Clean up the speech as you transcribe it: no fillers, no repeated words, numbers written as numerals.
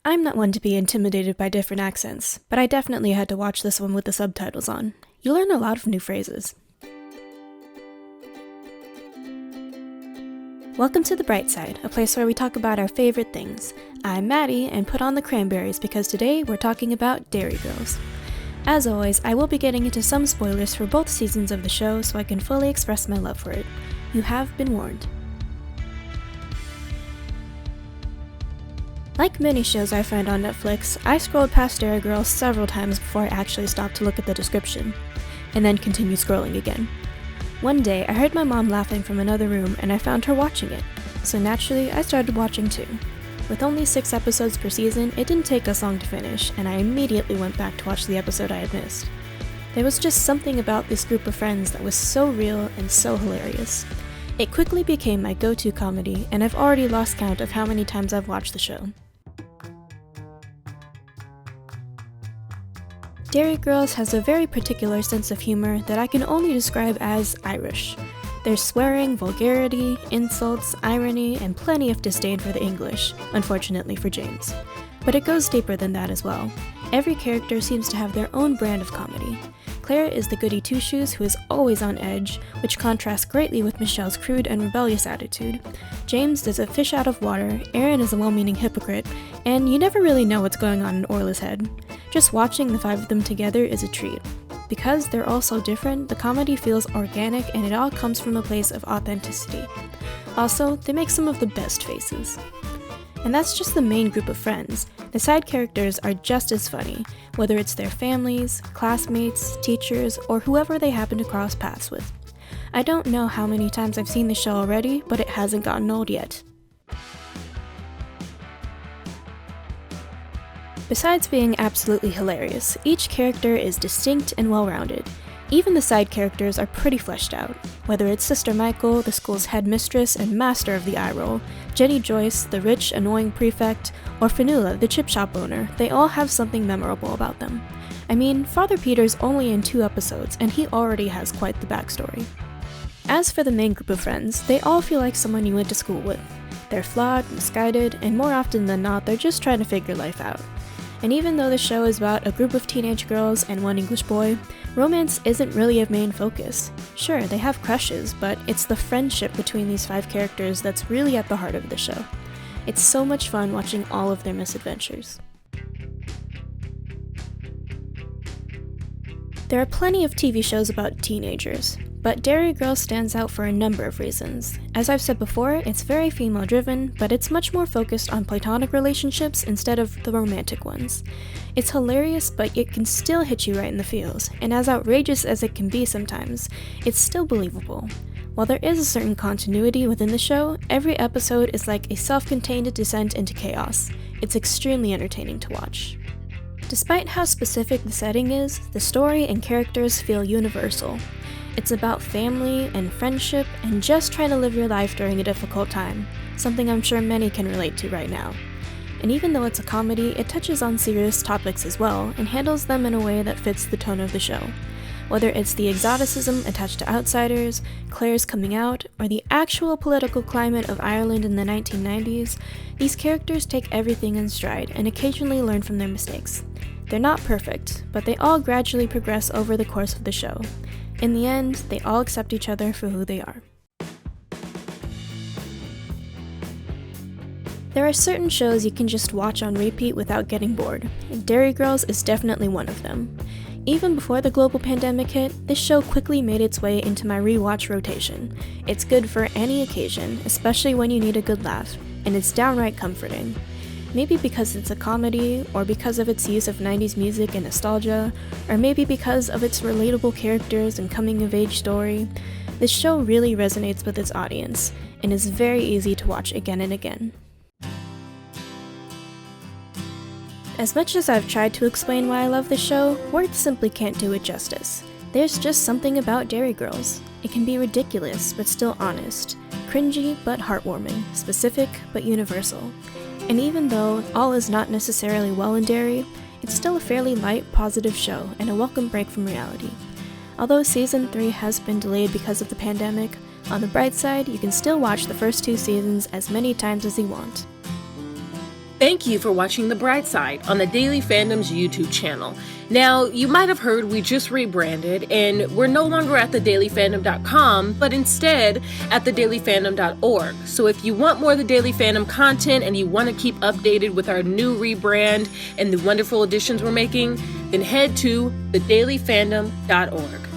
I'm not one to be intimidated by different accents, but I definitely had to watch this one with the subtitles on. You learn a lot of new phrases. Welcome to The Bright Side, a place where we talk about our favorite things. I'm Maddie, and put on the cranberries because today we're talking about Derry Girls. As always, I will be getting into some spoilers for both seasons of the show so I can fully express my love for it. You have been warned. Like many shows I find on Netflix, I scrolled past Derry Girls several times before I actually stopped to look at the description, and then continued scrolling again. One day, I heard my mom laughing from another room and I found her watching it, so naturally I started watching too. With only 6 episodes per season, it didn't take us long to finish, and I immediately went back to watch the episode I had missed. There was just something about this group of friends that was so real and so hilarious. It quickly became my go-to comedy, and I've already lost count of how many times I've watched the show. Derry Girls has a very particular sense of humor that I can only describe as Irish. There's swearing, vulgarity, insults, irony, and plenty of disdain for the English, unfortunately for James. But it goes deeper than that as well. Every character seems to have their own brand of comedy. Claire is the goody two-shoes who is always on edge, which contrasts greatly with Michelle's crude and rebellious attitude. James is a fish out of water, Aaron is a well-meaning hypocrite, and you never really know what's going on in Orla's head. Just watching the 5 of them together is a treat. Because they're all so different, the comedy feels organic and it all comes from a place of authenticity. Also, they make some of the best faces. And that's just the main group of friends. The side characters are just as funny, whether it's their families, classmates, teachers, or whoever they happen to cross paths with. I don't know how many times I've seen the show already, but it hasn't gotten old yet. Besides being absolutely hilarious, each character is distinct and well-rounded. Even the side characters are pretty fleshed out. Whether it's Sister Michael, the school's headmistress and master of the eye roll, Jenny Joyce, the rich, annoying prefect, or Fanula, the chip shop owner, they all have something memorable about them. I mean, Father Peter's only in 2 episodes, and he already has quite the backstory. As for the main group of friends, they all feel like someone you went to school with. They're flawed, misguided, and more often than not, they're just trying to figure life out. And even though the show is about a group of teenage girls and one English boy, romance isn't really a main focus. Sure, they have crushes, but it's the friendship between these 5 characters that's really at the heart of the show. It's so much fun watching all of their misadventures. There are plenty of TV shows about teenagers, but Derry Girls stands out for a number of reasons. As I've said before, it's very female-driven, but it's much more focused on platonic relationships instead of the romantic ones. It's hilarious, but it can still hit you right in the feels, and as outrageous as it can be sometimes, it's still believable. While there is a certain continuity within the show, every episode is like a self-contained descent into chaos. It's extremely entertaining to watch. Despite how specific the setting is, the story and characters feel universal. It's about family and friendship and just trying to live your life during a difficult time, something I'm sure many can relate to right now. And even though it's a comedy, it touches on serious topics as well and handles them in a way that fits the tone of the show. Whether it's the exoticism attached to outsiders, Claire's coming out, or the actual political climate of Ireland in the 1990s, these characters take everything in stride and occasionally learn from their mistakes. They're not perfect, but they all gradually progress over the course of the show. In the end, they all accept each other for who they are. There are certain shows you can just watch on repeat without getting bored, and Derry Girls is definitely one of them. Even before the global pandemic hit, this show quickly made its way into my rewatch rotation. It's good for any occasion, especially when you need a good laugh, and it's downright comforting. Maybe because it's a comedy, or because of its use of 90s music and nostalgia, or maybe because of its relatable characters and coming-of-age story, this show really resonates with its audience, and is very easy to watch again and again. As much as I've tried to explain why I love this show, words simply can't do it justice. There's just something about Derry Girls. It can be ridiculous, but still honest, cringy, but heartwarming, specific, but universal. And even though all is not necessarily well in Derry, it's still a fairly light, positive show and a welcome break from reality. Although Season 3 has been delayed because of the pandemic, on the bright side, you can still watch the first 2 seasons as many times as you want. Thank you for watching The Bright Side on the Daily Fandom's YouTube channel. Now, you might have heard we just rebranded and we're no longer at thedailyfandom.com, but instead at thedailyfandom.org. So if you want more of the Daily Fandom content and you want to keep updated with our new rebrand and the wonderful additions we're making, then head to thedailyfandom.org.